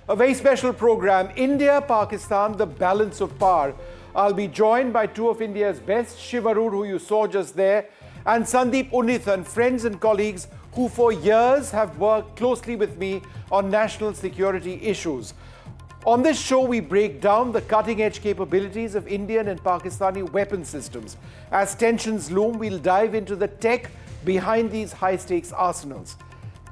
A very special program, India, Pakistan, the balance of power. I'll be joined by two of India's best, Shiv Aroor, who you saw just there, and Sandeep Unnithan, friends and colleagues who for years have worked closely with me on national security issues. On this show, we break down the cutting-edge capabilities of Indian and Pakistani weapon systems. As tensions loom, we'll dive into the tech behind these high-stakes arsenals,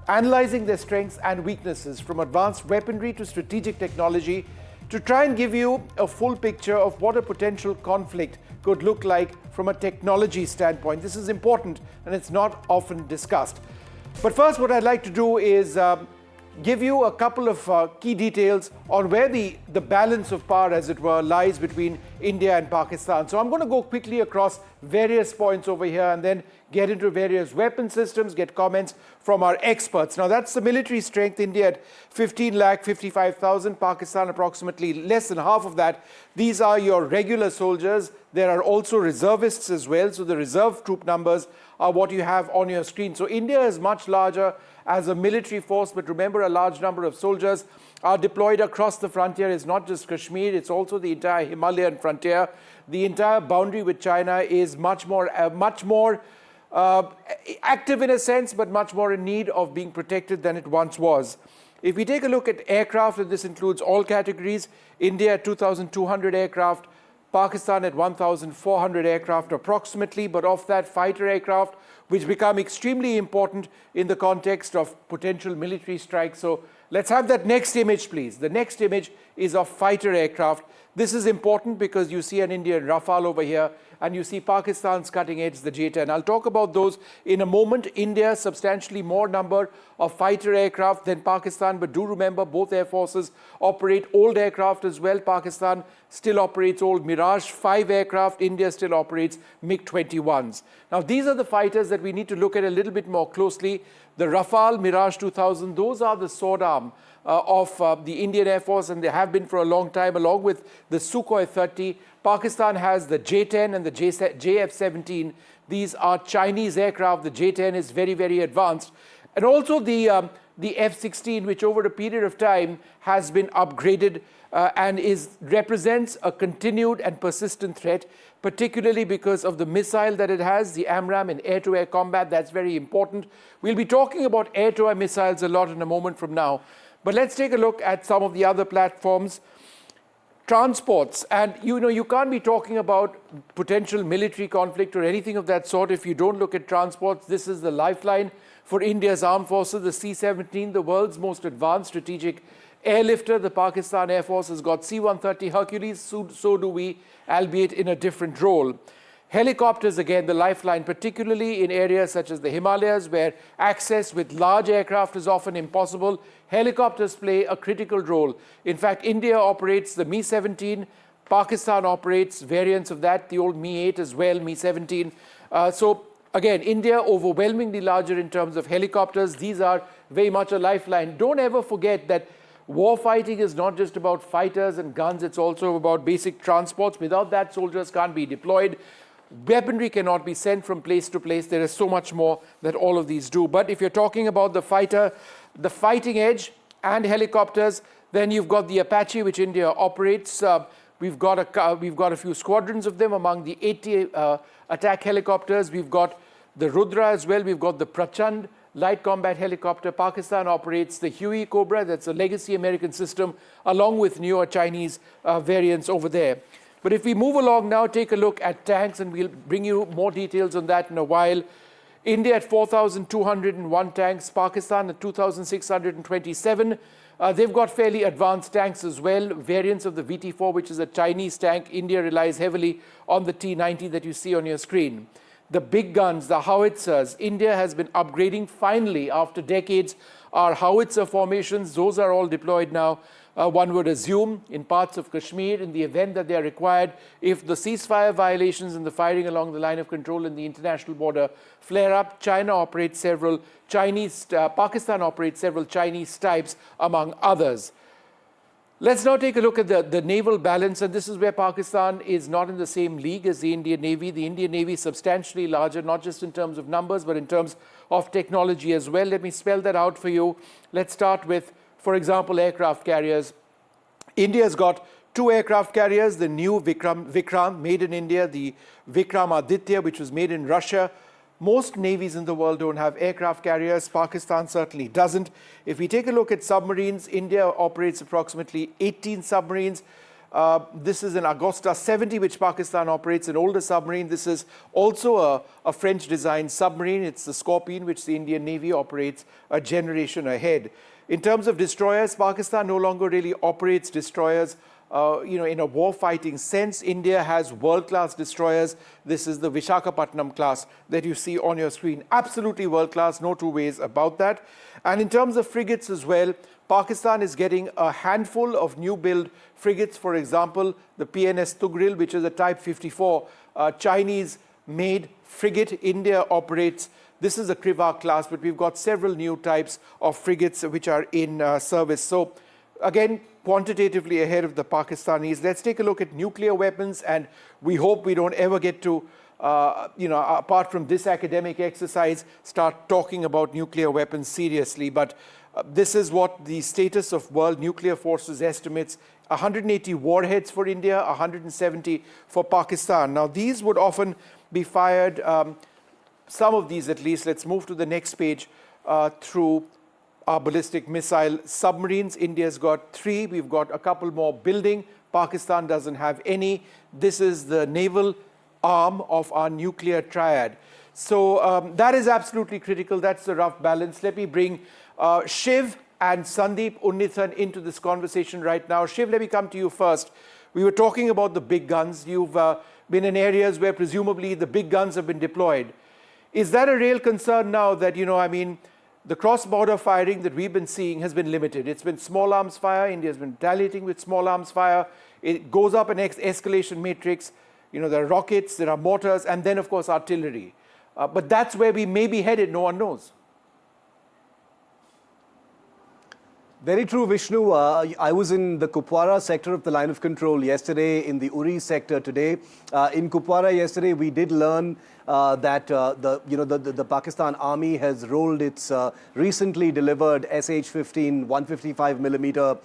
analyzing their strengths and weaknesses from advanced weaponry to strategic technology to try and give you a full picture of what a potential conflict could look like from a technology standpoint. This is important and it's not often discussed. But first, what I'd like to do is give you a couple of key details on where the balance of power, as it were, lies between India and Pakistan. So I'm going to go quickly across various points over here and then get into various weapon systems, get comments from our experts. Now, that's the military strength. India at 15,55,000, Pakistan approximately less than half of that. These are your regular soldiers. There are also reservists as well. So the reserve troop numbers are what you have on your screen. So India is much larger as a military force, but remember, a large number of soldiers are deployed across the frontier. It's not just Kashmir, it's also the entire Himalayan frontier. The entire boundary with China is much more active in a sense, but much more in need of being protected than it once was. If we take a look at aircraft, and this includes all categories, India at 2,200 aircraft, Pakistan at 1,400 aircraft approximately, but of that, fighter aircraft, which become extremely important in the context of potential military strikes. So let's have that next image, please. The next image is of fighter aircraft. This is important because you see an Indian Rafale over here, and you see Pakistan's cutting edge, the J-10. I'll talk about those in a moment. India, substantially more number of fighter aircraft than Pakistan, but do remember both air forces operate old aircraft as well. Pakistan still operates old Mirage 5 aircraft. India still operates MiG-21s. Now, these are the fighters that we need to look at a little bit more closely. The Rafale, Mirage 2000, those are the sword arm of the Indian Air Force, and they have been for a long time, along with the Sukhoi 30. Pakistan has the J-10 and the JF-17. These are Chinese aircraft. The J-10 is very, very advanced. And also the F-16, which over a period of time has been upgraded and represents a continued and persistent threat, particularly because of the missile that it has, the AMRAAM in air-to-air combat. That's very important. We'll be talking about air-to-air missiles a lot in a moment from now. But let's take a look at some of the other platforms. Transports, and you can't be talking about potential military conflict or anything of that sort if you don't look at transports. This is the lifeline for India's armed forces, the C-17, the world's most advanced strategic airlifter. The Pakistan Air Force has got C-130 Hercules, so do we, albeit in a different role. Helicopters, again, the lifeline, particularly in areas such as the Himalayas, where access with large aircraft is often impossible. Helicopters play a critical role. In fact, India operates the Mi-17. Pakistan operates variants of that, the old Mi-8 as well, Mi-17. So, again, India overwhelmingly larger in terms of helicopters. These are very much a lifeline. Don't ever forget that war fighting is not just about fighters and guns. It's also about basic transports. Without that, soldiers can't be deployed. Weaponry cannot be sent from place to place. There is so much more that all of these do. But if you're talking about the fighting edge and helicopters, then you've got the Apache, which India operates. We've got a few squadrons of them among the 80 attack helicopters. We've got the Rudra as well. We've got the Prachand light combat helicopter. Pakistan operates the Huey Cobra. That's a legacy American system, along with newer Chinese variants over there. But if we move along now, take a look at tanks, and we'll bring you more details on that in a while. India at 4,201 tanks, Pakistan at 2,627. They've got fairly advanced tanks as well, variants of the VT-4, which is a Chinese tank. India relies heavily on the T-90 that you see on your screen. The big guns, the howitzers, India has been upgrading finally after decades. Our howitzer formations, those are all deployed now. One would assume in parts of Kashmir, in the event that they are required, if the ceasefire violations and the firing along the line of control in the international border flare up. Pakistan operates several Chinese types, among others. Let's now take a look at the naval balance, and this is where Pakistan is not in the same league as the Indian Navy. The Indian Navy is substantially larger, not just in terms of numbers, but in terms of technology as well. Let me spell that out for you. Let's start with for example, aircraft carriers. India's got 2 aircraft carriers, the new Vikram, made in India, the Vikram Aditya, which was made in Russia. Most navies in the world don't have aircraft carriers. Pakistan certainly doesn't. If we take a look at submarines, India operates approximately 18 submarines. This is an Agosta 70, which Pakistan operates, an older submarine. This is also a French-designed submarine. It's the Scorpion, which the Indian Navy operates a generation ahead. In terms of destroyers, Pakistan no longer really operates destroyers in a war-fighting sense. India has world-class destroyers. This is the Vishakhapatnam class that you see on your screen. Absolutely world-class, no two ways about that. And in terms of frigates as well, Pakistan is getting a handful of new-build frigates. For example, the PNS Tugril, which is a Type 54 Chinese-made frigate. India operates. This is a Kriva class, but we've got several new types of frigates which are in service. So, again, quantitatively ahead of the Pakistanis. Let's take a look at nuclear weapons, and we hope we don't ever get to, apart from this academic exercise, start talking about nuclear weapons seriously. But this is what the status of world nuclear forces estimates: 180 warheads for India, 170 for Pakistan. Now, these would often be fired, some of these at least. Let's move to the next page, through our ballistic missile submarines. India's got 3. We've got a couple more building. Pakistan doesn't have any. This is the naval arm of our nuclear triad. So that is absolutely critical. That's the rough balance. Let me bring Shiv and Sandeep Unnithan into this conversation right now. Shiv, let me come to you first. We were talking about the big guns. You've been in areas where presumably the big guns have been deployed. Is that a real concern now that, the cross-border firing that we've been seeing has been limited? It's been small arms fire. India's been retaliating with small arms fire. It goes up an escalation matrix. There are rockets, there are mortars, and then, of course, artillery. But that's where we may be headed. No one knows. Very true, Vishnu. I was in the Kupwara sector of the line of control yesterday, in the Uri sector today. In Kupwara yesterday, we did learn that the Pakistan Army has rolled its recently delivered SH-15 155 millimeter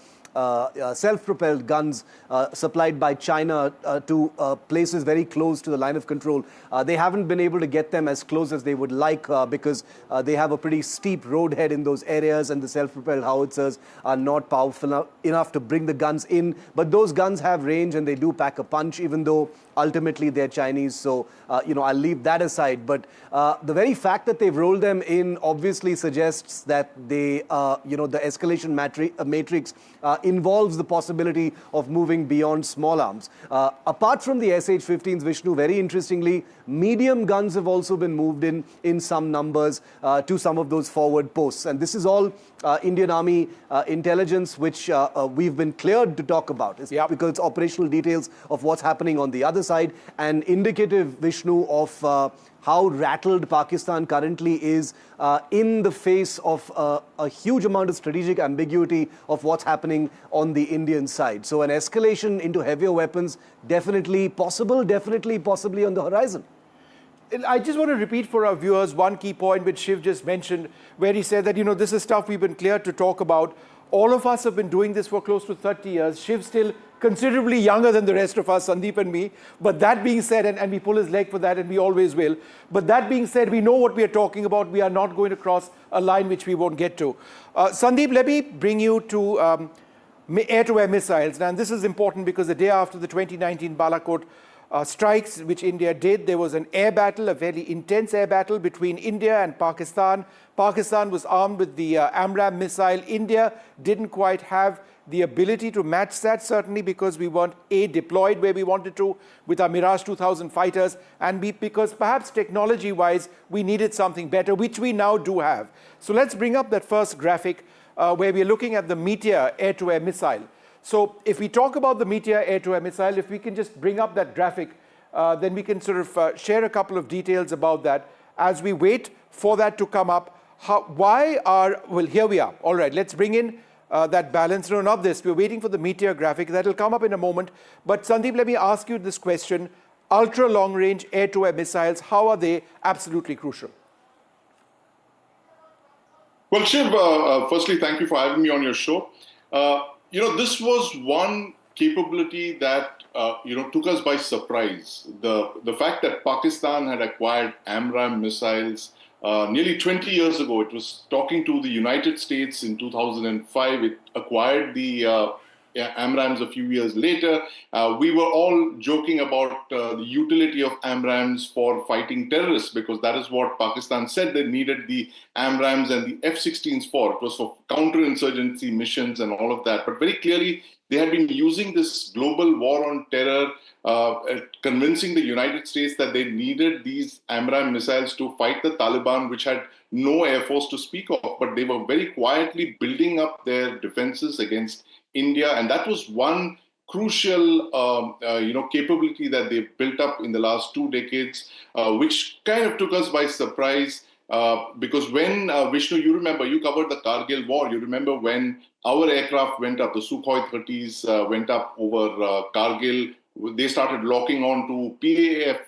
self-propelled guns supplied by China to places very close to the line of control. They haven't been able to get them as close as they would like because they have a pretty steep roadhead in those areas, and the self-propelled howitzers are not powerful enough to bring the guns in. But those guns have range and they do pack a punch, even though ultimately they're Chinese. So, I'll leave that aside. But the very fact that they've rolled them in obviously suggests that they, the escalation matrix involves the possibility of moving beyond small arms. Apart from the SH-15s, Vishnu, very interestingly, medium guns have also been moved in some numbers to some of those forward posts. And this is all Indian Army intelligence, which we've been cleared to talk about. It's because it's operational details of what's happening on the other side, and indicative, Vishnu, of how rattled Pakistan currently is in the face of a huge amount of strategic ambiguity of what's happening on the Indian side. So an escalation into heavier weapons, definitely possible, definitely possibly on the horizon. I just want to repeat for our viewers one key point which Shiv just mentioned, where he said that, this is stuff we've been cleared to talk about. All of us have been doing this for close to 30 years. Shiv's still considerably younger than the rest of us, Sandeep and me. But that being said, and we pull his leg for that, and we always will. But that being said, we know what we are talking about. We are not going to cross a line which we won't get to. Sandeep, let me bring you to air-to-air missiles. Now, and this is important because the day after the 2019 Balakot strikes, which India did, there was an air battle, a very intense air battle between India and Pakistan. Pakistan was armed with the AMRAAM missile. India didn't quite have the ability to match that, certainly because we weren't deployed where we wanted to with our Mirage 2000 fighters, and because perhaps technology-wise we needed something better, which we now do have. So let's bring up that first graphic where we're looking at the Meteor air-to-air missile. So if we talk about the Meteor air-to-air missile, if we can just bring up that graphic, then we can sort of share a couple of details about that as we wait for that to come up. Well, here we are. All right, let's bring in that balance. No, not this. We're waiting for the Meteor graphic. That'll come up in a moment. But Sandeep, let me ask you this question. Ultra-long-range air-to-air missiles, how are they absolutely crucial? Well, Shiv, firstly, thank you for having me on your show. This was one capability that took us by surprise. The fact that Pakistan had acquired AMRAAM missiles nearly 20 years ago. It was talking to the United States in 2005. It acquired the AMRAAMs a few years later. We were all joking about the utility of AMRAAMs for fighting terrorists, because that is what Pakistan said they needed the AMRAAMs and the F-16s for. It was for counterinsurgency missions and all of that. But very clearly, they had been using this global war on terror, convincing the United States that they needed these AMRAAM missiles to fight the Taliban, which had no air force to speak of. But they were very quietly building up their defenses against India, and that was one crucial, capability that they've built up in the last 2 decades, which kind of took us by surprise. Because when, Vishnu, you remember, you covered the Kargil war. You remember when our aircraft went up, the Sukhoi 30s went up over Kargil. They started locking on to PAF,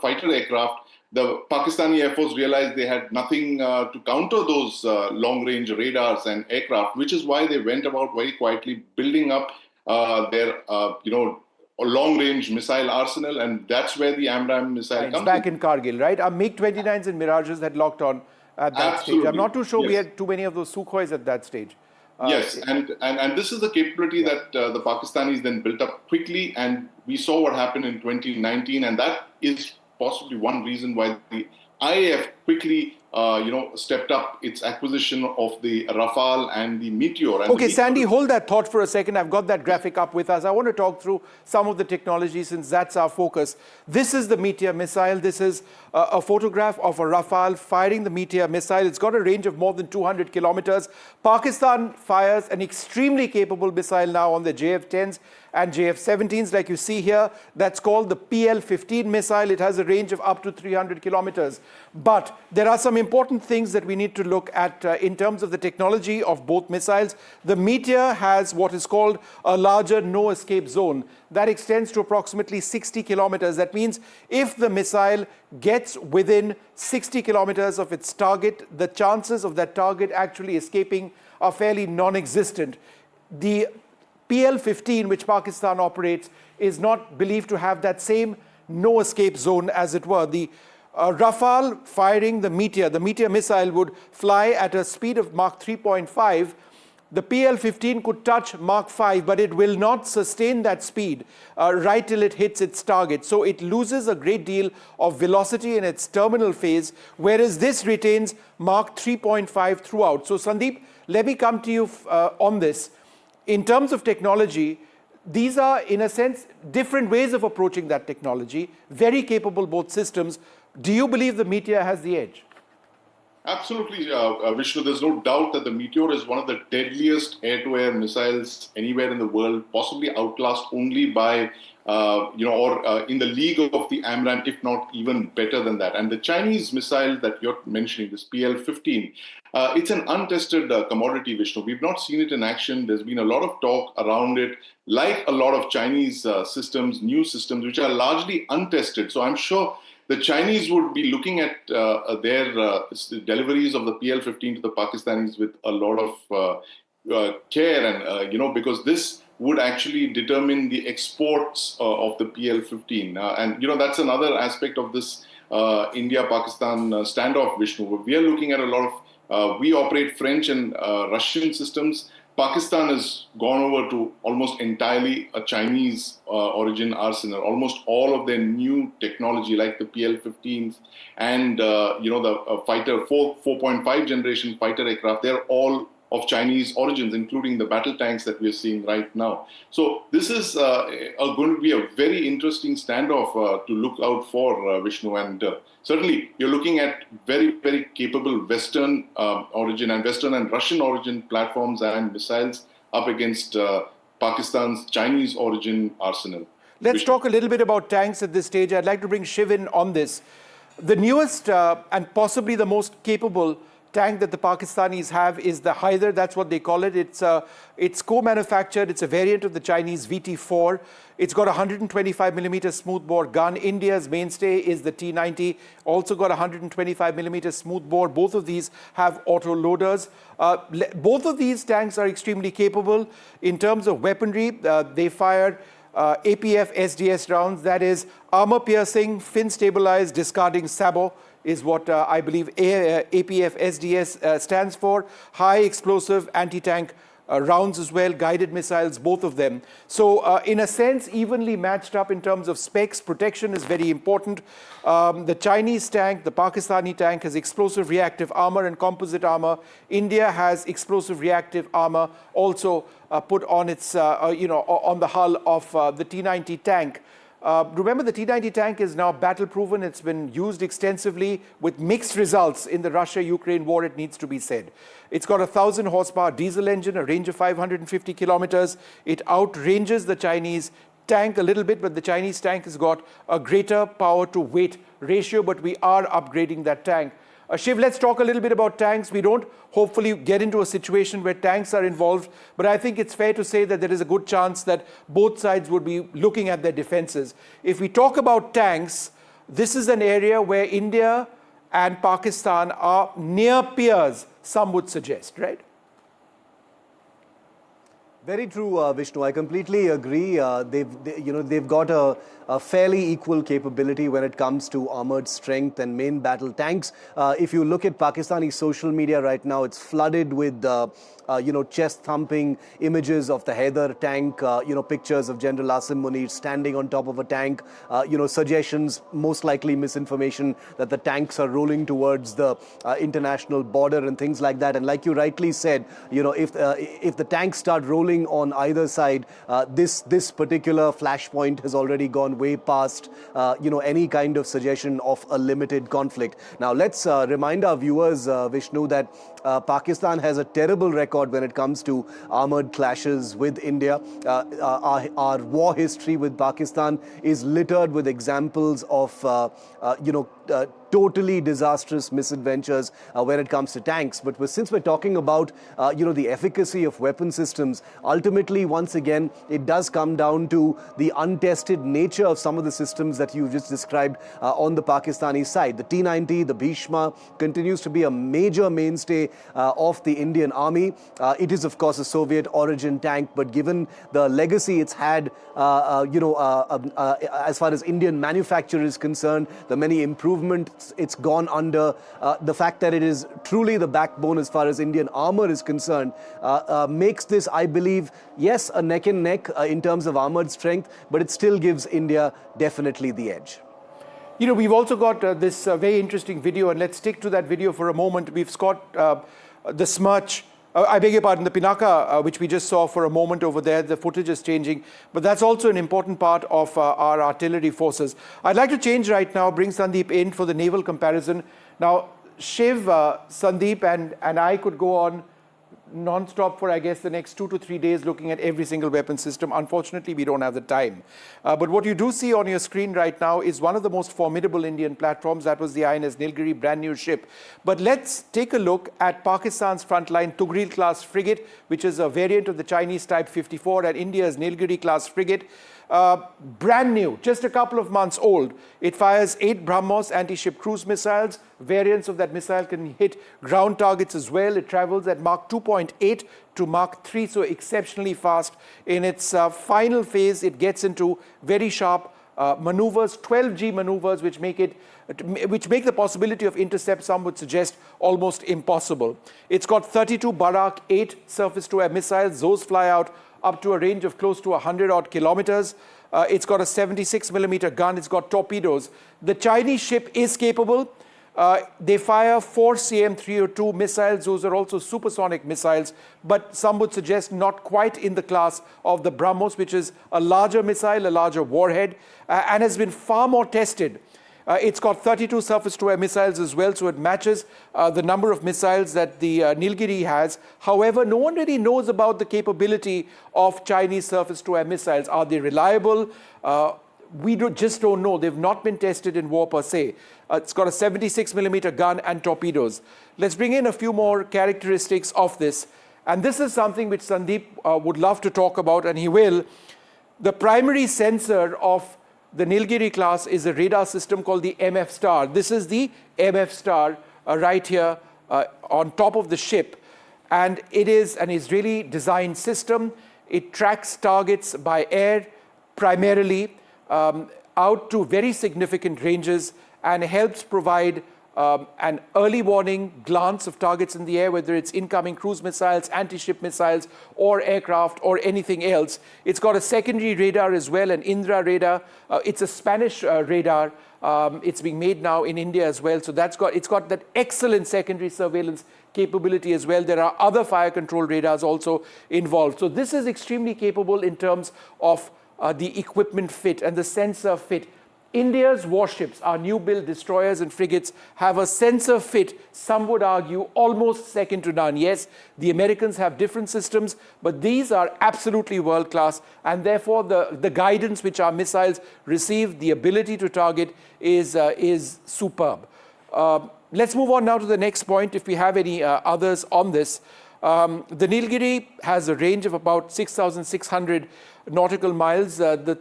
fighter aircraft. The Pakistani Air Force realized they had nothing to counter those long-range radars and aircraft, which is why they went about very quietly building up their, long-range missile arsenal, and that's where the AMRAAM missile comes back in Kargil, right? Our MiG-29s and Mirages had locked on at that stage. I'm not too sure we had too many of those Sukhois at that stage. Yes, and this is the capability that the Pakistanis then built up quickly, and we saw what happened in 2019, and that is possibly one reason why the IAF quickly, stepped up its acquisition of the Rafale and the Meteor. And okay, Sandy, hold that thought for a second. I've got that graphic up with us. I want to talk through some of the technology since that's our focus. This is the Meteor missile. This is a photograph of a Rafale firing the Meteor missile. It's got a range of more than 200 kilometers. Pakistan fires an extremely capable missile now on the JF-10s and JF-17s, like you see here. That's called the PL-15 missile. It has a range of up to 300 kilometers. But there are some important things that we need to look at in terms of the technology of both missiles. The Meteor has what is called a larger no-escape zone. That extends to approximately 60 kilometers. That means if the missile gets within 60 kilometers of its target, the chances of that target actually escaping are fairly non-existent. The PL-15, which Pakistan operates, is not believed to have that same no-escape zone, as it were. The Rafale firing the Meteor missile would fly at a speed of Mach 3.5. The PL-15 could touch Mach 5, but it will not sustain that speed right till it hits its target. So it loses a great deal of velocity in its terminal phase, whereas this retains Mach 3.5 throughout. So Sandeep, let me come to you on this. In terms of technology, these are, in a sense, different ways of approaching that technology, very capable both systems. Do you believe the Meteor has the edge? Absolutely, Vishnu. There's no doubt that the Meteor is one of the deadliest air-to-air missiles anywhere in the world, possibly outclassed only by, in the league of the AMRAAM, if not even better than that. And the Chinese missile that you're mentioning, this PL-15, it's an untested commodity, Vishnu. We've not seen it in action. There's been a lot of talk around it, like a lot of Chinese systems, new systems, which are largely untested. So I'm sure the Chinese would be looking at their deliveries of the PL-15 to the Pakistanis with a lot of care, and because this would actually determine the exports of the PL-15. And that's another aspect of this India-Pakistan standoff, Vishnu. We are looking at a lot of, we operate French and Russian systems. Pakistan has gone over to almost entirely a Chinese origin arsenal. Almost all of their new technology, like the PL-15s and the fighter 4.5 generation fighter aircraft, they're all of Chinese origins, including the battle tanks that we're seeing right now. So this is going to be a very interesting standoff to look out for, Vishnu. And certainly, you're looking at very, very capable Western origin and Western and Russian origin platforms and missiles up against Pakistan's Chinese origin arsenal. Let's talk a little bit about tanks at this stage. I'd like to bring Shiv in on this. The newest and possibly the most capable tank that the Pakistanis have is the Haider, that's what they call it. It's co-manufactured, it's a variant of the Chinese VT4. It's got a 125mm smoothbore gun. India's mainstay is the T90, also got a 125mm smoothbore. Both of these have auto loaders. Both of these tanks are extremely capable. In terms of weaponry, they fire APF SDS rounds, that is armor-piercing, fin-stabilized, discarding sabot, is what I believe APF SDS stands for. High explosive anti-tank rounds as well, guided missiles, both of them. So in a sense, evenly matched up in terms of specs. Protection is very important. The Chinese tank, the Pakistani tank, has explosive reactive armor and composite armor. India has explosive reactive armor also put on its, on the hull of the T90 tank. Remember, the T90 tank is now battle-proven. It's been used extensively with mixed results in the Russia-Ukraine war, it needs to be said. It's got a 1,000 horsepower diesel engine, a range of 550 kilometers. It outranges the Chinese tank a little bit, but the Chinese tank has got a greater power-to-weight ratio, but we are upgrading that tank. Shiv, let's talk a little bit about tanks. We don't hopefully get into a situation where tanks are involved, but I think it's fair to say that there is a good chance that both sides would be looking at their defenses. If we talk about tanks, this is an area where India and Pakistan are near peers, some would suggest, right? Very true, Vishnu. I completely agree. They've got a fairly equal capability when it comes to armored strength and main battle tanks. If you look at Pakistani social media right now, it's flooded with chest-thumping images of the Haider tank, pictures of General Asim Munir standing on top of a tank, suggestions, most likely misinformation, that the tanks are rolling towards the international border and things like that. And like you rightly said, if the tanks start rolling on either side, this particular flashpoint has already gone way past, any kind of suggestion of a limited conflict. Now, let's remind our viewers, Vishnu, that Pakistan has a terrible record when it comes to armored clashes with India. Our war history with Pakistan is littered with examples of, totally disastrous misadventures when it comes to tanks. But since we're talking about, the efficacy of weapon systems, ultimately, once again, it does come down to the untested nature of some of the systems that you just described on the Pakistani side. The T90, the Bhishma, continues to be a major mainstay of the Indian Army. It is, of course, a Soviet origin tank, but given the legacy it's had, as far as Indian manufacture is concerned, the many improvements it's gone under, the fact that it is truly the backbone as far as Indian armor is concerned, makes this, I believe, yes, a neck and neck in terms of armored strength, but it still gives India definitely the edge. We've also got this very interesting video, and let's stick to that video for a moment. We've got the Smirch, I beg your pardon, the Pinaka, which we just saw for a moment over there. The footage is changing, but that's also an important part of our artillery forces. I'd like to change right now, bring Sandeep in for the naval comparison. Now, Shiv, Sandeep, and I could go on non-stop for, I guess, the next 2 to 3 days looking at every single weapon system. Unfortunately, we don't have the time. But what you do see on your screen right now is one of the most formidable Indian platforms. That was the INS Nilgiri, brand new ship. But let's take a look at Pakistan's frontline Tugril-class frigate, which is a variant of the Chinese Type 54, and India's Nilgiri-class frigate. Brand new, just a couple of months old. It fires 8 BrahMos anti-ship cruise missiles. Variants of that missile can hit ground targets as well. It travels at Mach 2.8 to Mach 3, so exceptionally fast. In its final phase, it gets into very sharp maneuvers, 12G maneuvers, which make the possibility of intercept, some would suggest, almost impossible. It's got 32 Barak 8 surface-to-air missiles. Those fly out up to a range of close to 100-odd kilometers. It's got a 76mm gun. It's got torpedoes. The Chinese ship is capable. They fire 4 CM-302 missiles. Those are also supersonic missiles, but some would suggest not quite in the class of the BrahMos, which is a larger missile, a larger warhead, and has been far more tested. It's got 32 surface-to-air missiles as well, so it matches the number of missiles that the Nilgiri has. However, no one really knows about the capability of Chinese surface-to-air missiles. Are they reliable? just don't know. They've not been tested in war per se. It's got a 76mm gun and torpedoes. Let's bring in a few more characteristics of this. And this is something which Sandeep would love to talk about, and he will. The primary sensor of the Nilgiri class is a radar system called the MF Star. This is the MF Star right here on top of the ship. And it is an Israeli designed system. It tracks targets by air primarily out to very significant ranges and helps provide an early warning glance of targets in the air, whether it's incoming cruise missiles, anti-ship missiles, or aircraft, or anything else. It's got a secondary radar as well, an Indra radar. It's a Spanish radar. It's being made now in India as well. So it's got that excellent secondary surveillance capability as well. There are other fire control radars also involved. So this is extremely capable in terms of the equipment fit and the sensor fit. India's warships, our new build destroyers and frigates, have a sensor fit, some would argue, almost second to none. Yes, the Americans have different systems, but these are absolutely world-class, and therefore the guidance which our missiles receive, the ability to target, is superb. Let's move on now to the next point, if we have any others on this. The Nilgiri has a range of about 6,600 nautical miles. The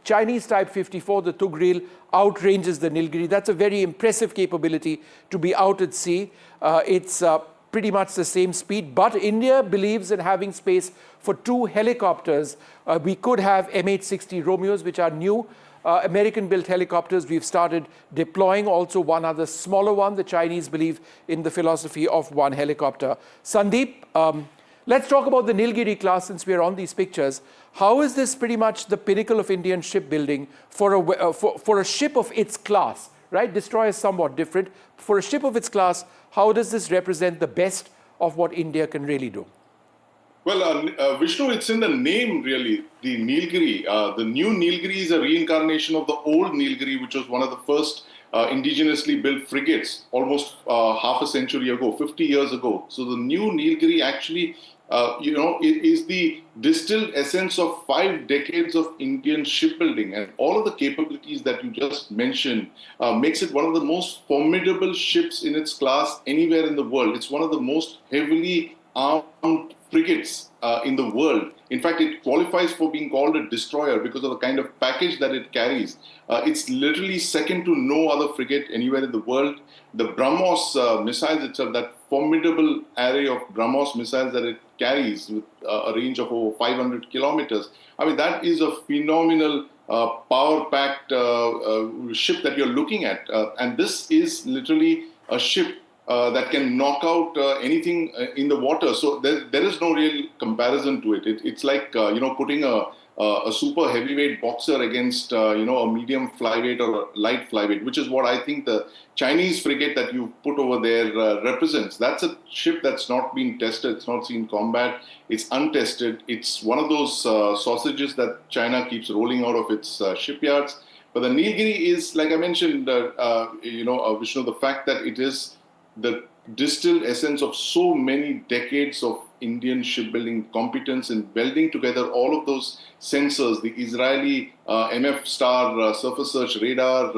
Chinese Type 54, the Tugril, outranges the Nilgiri. That's a very impressive capability to be out at sea. It's pretty much the same speed, but India believes in having space for 2 helicopters. We could have MH-60 Romeos, which are new American-built helicopters. We've started deploying also one other smaller one. The Chinese believe in the philosophy of 1 helicopter. Sandeep, let's talk about the Nilgiri class since we're on these pictures. How is this pretty much the pinnacle of Indian shipbuilding for a ship of its class, right? Destroyer is somewhat different. For a ship of its class, how does this represent the best of what India can really do? Well, Vishnu, it's in the name, really, the Nilgiri. The new Nilgiri is a reincarnation of the old Nilgiri, which was one of the first indigenously built frigates almost half a century ago, 50 years ago. So the new Nilgiri actually, is the distilled essence of 5 decades of Indian shipbuilding. And all of the capabilities that you just mentioned makes it one of the most formidable ships in its class anywhere in the world. It's one of the most heavily armed frigates in the world. In fact, it qualifies for being called a destroyer because of the kind of package that it carries. It's literally second to no other frigate anywhere in the world. The BrahMos missiles itself, that formidable array of BrahMos missiles that it carries with a range of over 500 kilometers. I mean, that is a phenomenal power-packed ship that you're looking at. And this is literally a ship that can knock out anything in the water. So there is no real comparison to it. It's like putting a super heavyweight boxer against a medium flyweight or a light flyweight, which is what I think the Chinese frigate that you put over there represents. That's a ship that's not been tested. It's not seen combat. It's untested. It's one of those sausages that China keeps rolling out of its shipyards. But the Nilgiri is, like I mentioned, Vishnu, the fact that it is the distilled essence of so many decades of Indian shipbuilding competence in welding together all of those sensors, the Israeli MF Star surface search radar,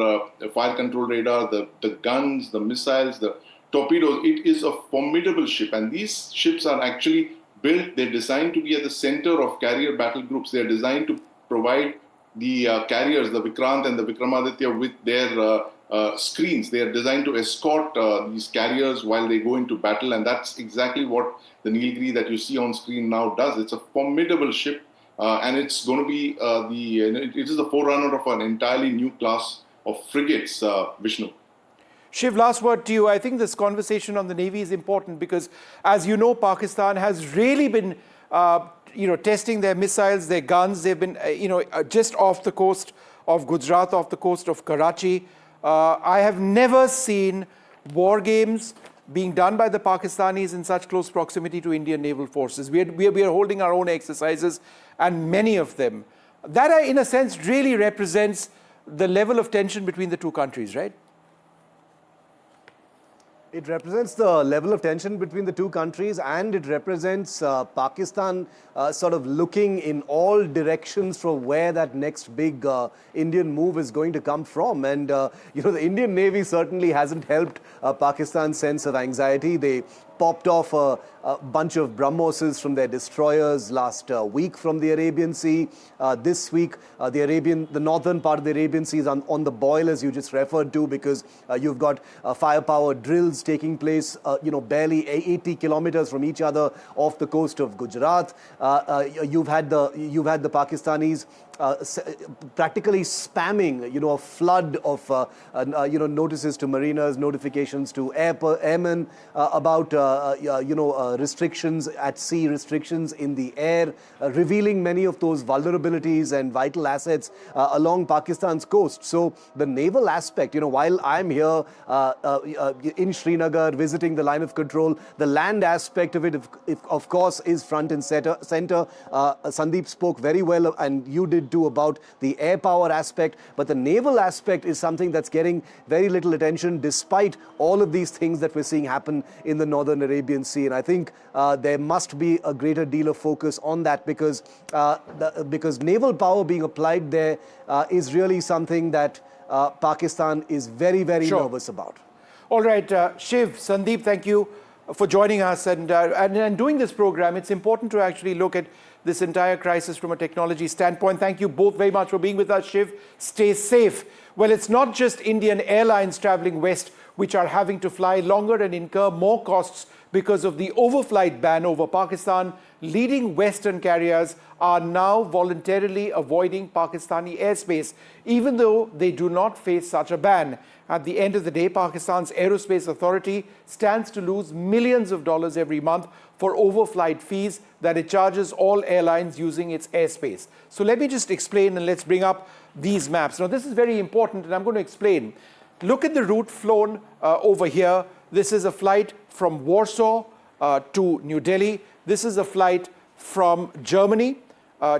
fire control radar, the guns, the missiles, the torpedoes. It is a formidable ship, and these ships are actually built, they're designed to be at the center of carrier battle groups. They're designed to provide the carriers, the Vikrant and the Vikramaditya, with their screens. They are designed to escort these carriers while they go into battle, and that's exactly what the Nilgiri that you see on screen now does. It's a formidable ship, and it's going to be it is the forerunner of an entirely new class of frigates, Vishnu. Shiv, last word to you. I think this conversation on the Navy is important because, as you know, Pakistan has really been testing their missiles, their guns. They've been just off the coast of Gujarat, off the coast of Karachi. I have never seen war games being done by the Pakistanis in such close proximity to Indian naval forces. We are holding our own exercises, and many of them. That, in a sense, really represents the level of tension between the two countries, right? It represents the level of tension between the two countries, and it represents Pakistan sort of looking in all directions for where that next big Indian move is going to come from. And, the Indian Navy certainly hasn't helped Pakistan's sense of anxiety. They popped off a bunch of BrahMoses from their destroyers last week from the Arabian Sea. This week, the northern part of the Arabian Sea is on the boil, as you just referred to, because you've got firepower drills taking place, barely 80 kilometers from each other off the coast of Gujarat. You've had the Pakistanis practically spamming, a flood of, notices to mariners, notifications to airmen about, restrictions at sea, restrictions in the air, revealing many of those vulnerabilities and vital assets along Pakistan's coast. So the naval aspect, while I'm here in Srinagar visiting the line of control, the land aspect of it, of course, is front and center. Sandeep spoke very well, and you did too, about the air power aspect, but the naval aspect is something that's getting very little attention despite all of these things that we're seeing happen in the northern Arabian Sea. And I think there must be a greater deal of focus on that, because naval power being applied there is really something that Pakistan is very, very nervous about. All right, Shiv, Sandeep, thank you for joining us and doing this program. It's important to actually look at this entire crisis from a technology standpoint. Thank you both very much for being with us, Shiv. Stay safe. Well, it's not just Indian airlines traveling west which are having to fly longer and incur more costs because of the overflight ban over Pakistan. Leading Western carriers are now voluntarily avoiding Pakistani airspace, even though they do not face such a ban. At the end of the day, Pakistan's Aerospace Authority stands to lose millions of dollars every month for overflight fees that it charges all airlines using its airspace. So let me just explain, and let's bring up these maps. Now, this is very important, and I'm going to explain. Look at the route flown over here. This is a flight from Warsaw to New Delhi. This is a flight from Germany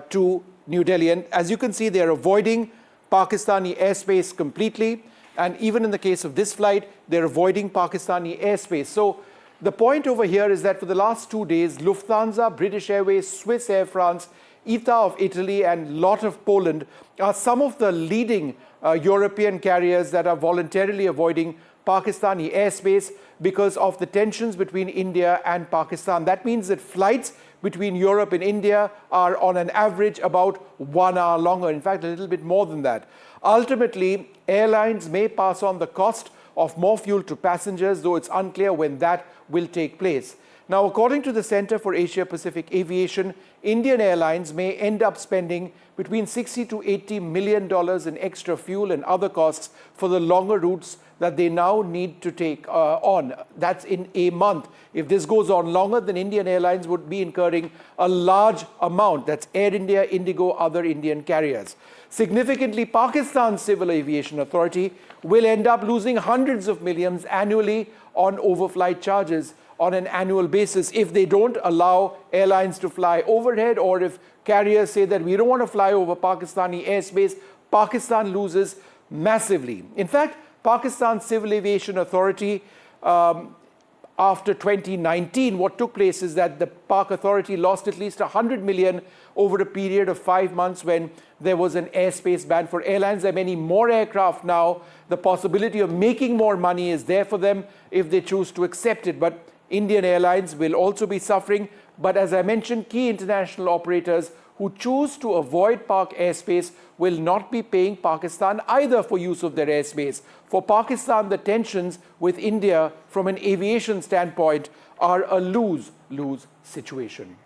to New Delhi. And as you can see, they're avoiding Pakistani airspace completely. And even in the case of this flight, they're avoiding Pakistani airspace. So the point over here is that for the last 2 days, Lufthansa, British Airways, Swiss Air France, ITA of Italy, and LOT of Poland are some of the leading European carriers that are voluntarily avoiding Pakistani airspace because of the tensions between India and Pakistan. That means that flights between Europe and India are on an average about 1 hour longer. In fact, a little bit more than that. Ultimately, airlines may pass on the cost of more fuel to passengers, though it's unclear when that will take place. Now, according to the Center for Asia-Pacific Aviation, Indian Airlines may end up spending between $60 to $80 million in extra fuel and other costs for the longer routes that they now need to take on. That's in a month. If this goes on longer, then Indian Airlines would be incurring a large amount. That's Air India, Indigo, other Indian carriers. Significantly, Pakistan's Civil Aviation Authority will end up losing hundreds of millions annually on overflight charges on an annual basis if they don't allow airlines to fly overhead, or if carriers say that we don't want to fly over Pakistani airspace. Pakistan loses massively. In fact, Pakistan's Civil Aviation Authority, after 2019, what took place is that the Pak Authority lost at least 100 million over a period of 5 months when there was an airspace ban for airlines. There are many more aircraft now. The possibility of making more money is there for them if they choose to accept it. But Indian Airlines will also be suffering. But as I mentioned, key international operators who choose to avoid Pak airspace will not be paying Pakistan either for use of their airspace. For Pakistan, the tensions with India from an aviation standpoint are a lose-lose situation.